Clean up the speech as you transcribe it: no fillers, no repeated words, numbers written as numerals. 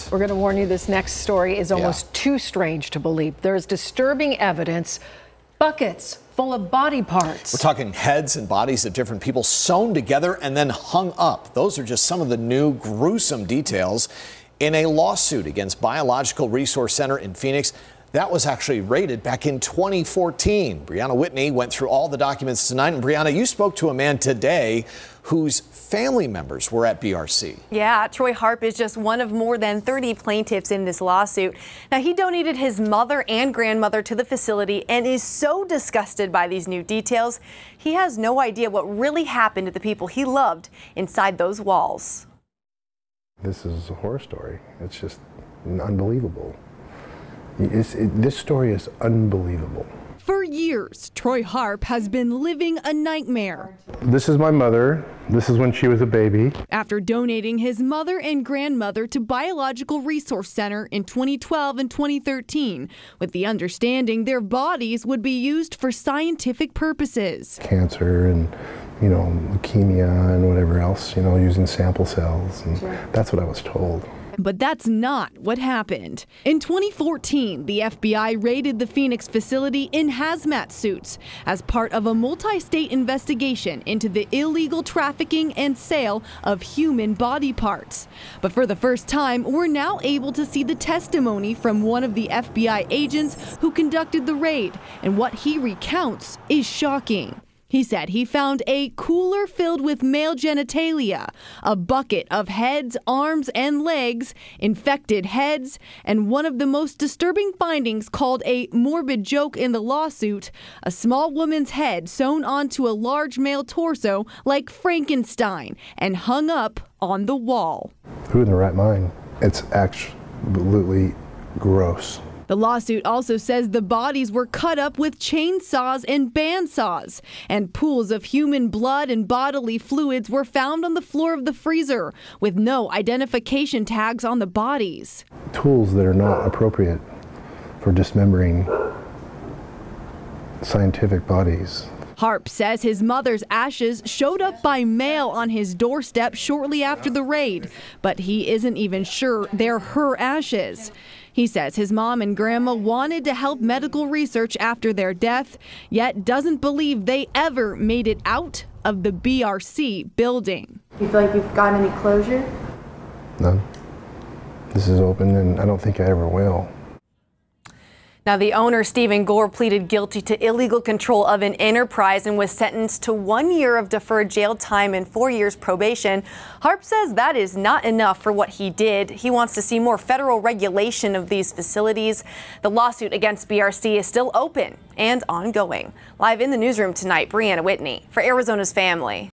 We're going to warn you, this next story is almost too strange to believe. There's disturbing evidence, buckets full of body parts. We're talking heads and bodies of different people sewn together and then hung up. Those are just some of the new gruesome details in a lawsuit against Biological Resource Center in Phoenix. That was actually raided back in 2014. Brianna Whitney went through all the documents tonight. And Brianna, you spoke to a man today whose family members were at BRC. Yeah, Troy Harp is just one of more than 30 plaintiffs in this lawsuit. Now, he donated his mother and grandmother to the facility and is so disgusted by these new details, he has no idea what really happened to the people he loved inside those walls. This is a horror story. It's just unbelievable. This story is unbelievable. For years, Troy Harp has been living a nightmare. This is my mother. This is when she was a baby. After donating his mother and grandmother to Biological Resource Center in 2012 and 2013, with the understanding their bodies would be used for scientific purposes. Cancer and, leukemia and whatever else, using sample cells. And that's what I was told. But that's not what happened. In 2014, the FBI raided the Phoenix facility in hazmat suits as part of a multi-state investigation into the illegal trafficking and sale of human body parts. But for the first time, we're now able to see the testimony from one of the FBI agents who conducted the raid, and what he recounts is shocking. He said he found a cooler filled with male genitalia, a bucket of heads, arms, and legs, infected heads, and one of the most disturbing findings, called a morbid joke in the lawsuit, a small woman's head sewn onto a large male torso like Frankenstein and hung up on the wall. Who in their right mind? It's absolutely gross. The lawsuit also says the bodies were cut up with chainsaws and bandsaws, and pools of human blood and bodily fluids were found on the floor of the freezer, with no identification tags on the bodies. Tools that are not appropriate for dismembering scientific bodies. Harp says his mother's ashes showed up by mail on his doorstep shortly after the raid, but he isn't even sure they're her ashes. He says his mom and grandma wanted to help medical research after their death, yet doesn't believe they ever made it out of the BRC building. You feel like you've gotten any closure? None. This is open, and I don't think I ever will. Now, the owner, Stephen Gore, pleaded guilty to illegal control of an enterprise and was sentenced to 1 year of deferred jail time and 4 years probation. Harp says that is not enough for what he did. He wants to see more federal regulation of these facilities. The lawsuit against BRC is still open and ongoing. Live in the newsroom tonight, Brianna Whitney for Arizona's Family.